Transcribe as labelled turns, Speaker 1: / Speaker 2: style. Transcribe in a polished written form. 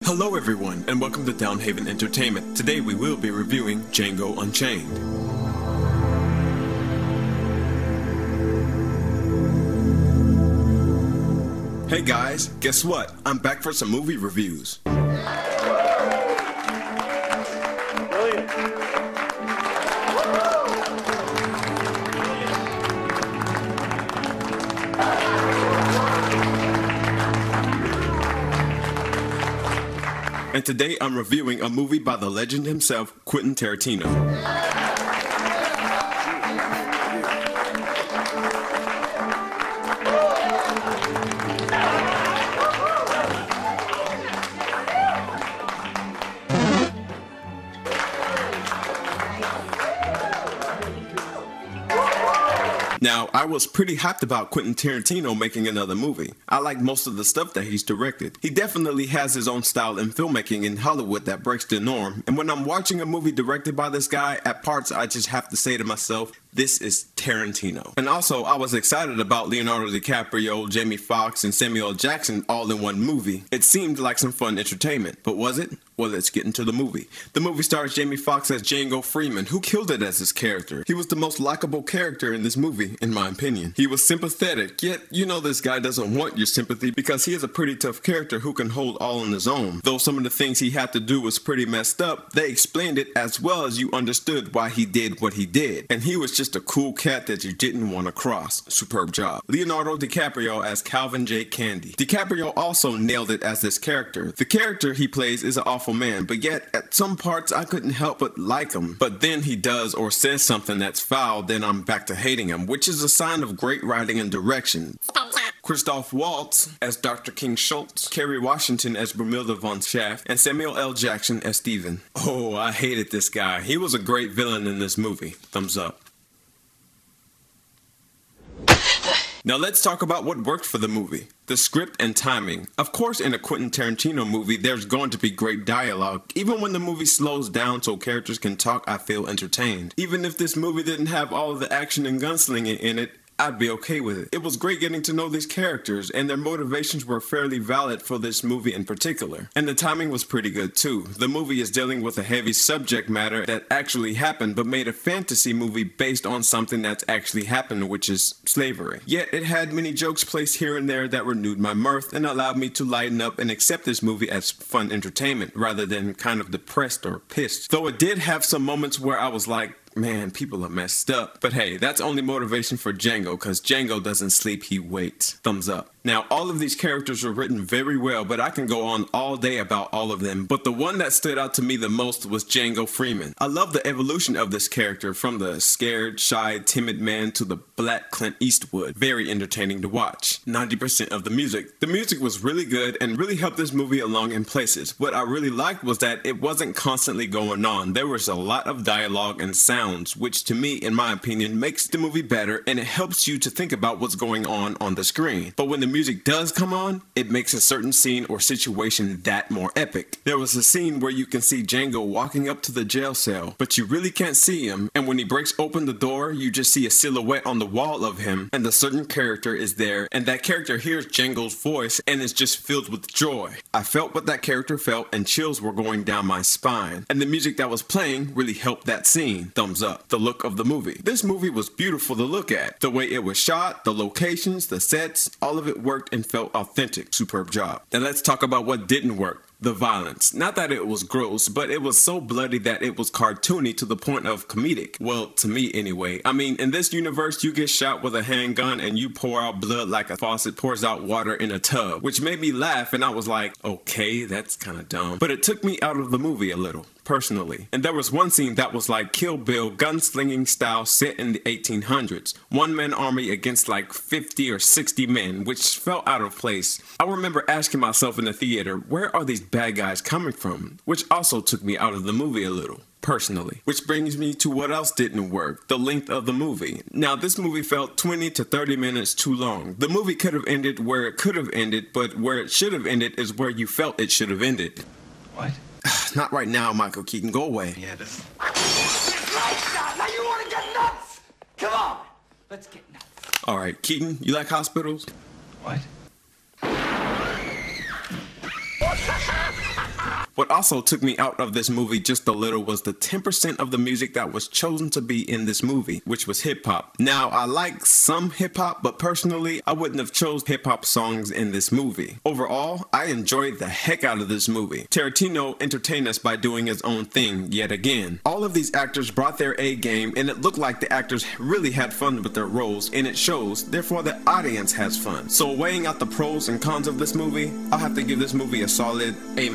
Speaker 1: Hello everyone, and welcome to Downhaven Entertainment. Today we will be reviewing Django Unchained. Hey guys, guess what? I'm back for some movie reviews. And today I'm reviewing a movie by the legend himself, Quentin Tarantino. Now, I was pretty hyped about Quentin Tarantino making another movie. I like most of the stuff that he's directed. He definitely has his own style in filmmaking in Hollywood that breaks the norm. And when I'm watching a movie directed by this guy, at parts I just have to say to myself, this is Tarantino. And also, I was excited about Leonardo DiCaprio, Jamie Foxx, and Samuel L. Jackson all in one movie. It seemed like some fun entertainment, but was it? Well, let's get into the movie. The movie stars Jamie Foxx as Django Freeman, who killed it as his character. He was the most likable character in this movie, in my opinion. He was sympathetic, yet you know this guy doesn't want your sympathy because he is a pretty tough character who can hold all on his own. Though some of the things he had to do was pretty messed up, they explained it as well as you understood why he did what he did. And he was just a cool cat that you didn't want to cross. Superb job. Leonardo DiCaprio as Calvin J. Candy. DiCaprio also nailed it as this character. The character he plays is an awful man, but yet at some parts I couldn't help but like him. But then he does or says something that's foul, then I'm back to hating him, which is a sign of great writing and direction. Christoph Waltz as Dr. King Schultz, Kerry Washington as Brumilda von Schaff, and Samuel L. Jackson as Steven. Oh, I hated this guy. He was a great villain in this movie. Thumbs up. Now let's talk about what worked for the movie. The script and timing. Of course, in a Quentin Tarantino movie, there's going to be great dialogue. Even when the movie slows down so characters can talk, I feel entertained. Even if this movie didn't have all of the action and gunslinging in it, I'd be okay with it. It was great getting to know these characters, and their motivations were fairly valid for this movie in particular. And the timing was pretty good too. The movie is dealing with a heavy subject matter that actually happened, but made a fantasy movie based on something that's actually happened, which is slavery. Yet it had many jokes placed here and there that renewed my mirth and allowed me to lighten up and accept this movie as fun entertainment rather than kind of depressed or pissed. Though it did have some moments where I was like, man, people are messed up. But hey, that's only motivation for Django, because Django doesn't sleep, he waits. Thumbs up. Now, all of these characters are written very well, but I can go on all day about all of them. But the one that stood out to me the most was Django Freeman. I love the evolution of this character, from the scared, shy, timid man to the black Clint Eastwood. Very entertaining to watch. 90% of the music. The music was really good and really helped this movie along in places. What I really liked was that it wasn't constantly going on. There was a lot of dialogue and sounds, which to me, in my opinion, makes the movie better, and it helps you to think about what's going on the screen. But when the music does come on, it makes a certain scene or situation that more epic. There was a scene where you can see Django walking up to the jail cell, but you really can't see him, and when he breaks open the door, you just see a silhouette on the wall of him, and a certain character is there, and that character hears Django's voice and is just filled with joy. I felt what that character felt, and chills were going down my spine, and the music that was playing really helped that scene. Thumbs up. The look of the movie. This movie was beautiful to look at. The way it was shot, the locations, the sets, all of it worked and felt authentic. Superb job. Now let's talk about what didn't work. The violence. Not that it was gross, but it was so bloody that it was cartoony to the point of comedic. Well, to me anyway. I mean, in this universe, you get shot with a handgun and you pour out blood like a faucet pours out water in a tub, which made me laugh, and I was like, okay, that's kind of dumb. But it took me out of the movie a little, personally. And there was one scene that was like Kill Bill gunslinging style set in the 1800s. One-man army against like 50 or 60 men, which felt out of place. I remember asking myself in the theater, where are these bad guys coming from? Which also took me out of the movie a little, personally. Which brings me to what else didn't work, the length of the movie. Now, this movie felt 20 to 30 minutes too long. The movie could have ended where it could have ended, but where it should have ended is where you felt it should have ended.
Speaker 2: What?
Speaker 1: Not right now, Michael Keaton. Go away.
Speaker 2: Yeah, this...
Speaker 3: Now you want to get nuts? Come on, let's get nuts.
Speaker 1: All right, Keaton, you like hospitals?
Speaker 2: What?
Speaker 1: What also took me out of this movie just a little was the 10% of the music that was chosen to be in this movie, which was hip-hop. Now, I like some hip-hop, but personally, I wouldn't have chose hip-hop songs in this movie. Overall, I enjoyed the heck out of this movie. Tarantino entertained us by doing his own thing yet again. All of these actors brought their A game, and it looked like the actors really had fun with their roles, and it shows, therefore the audience has fun. So weighing out the pros and cons of this movie, I'll have to give this movie a solid A-.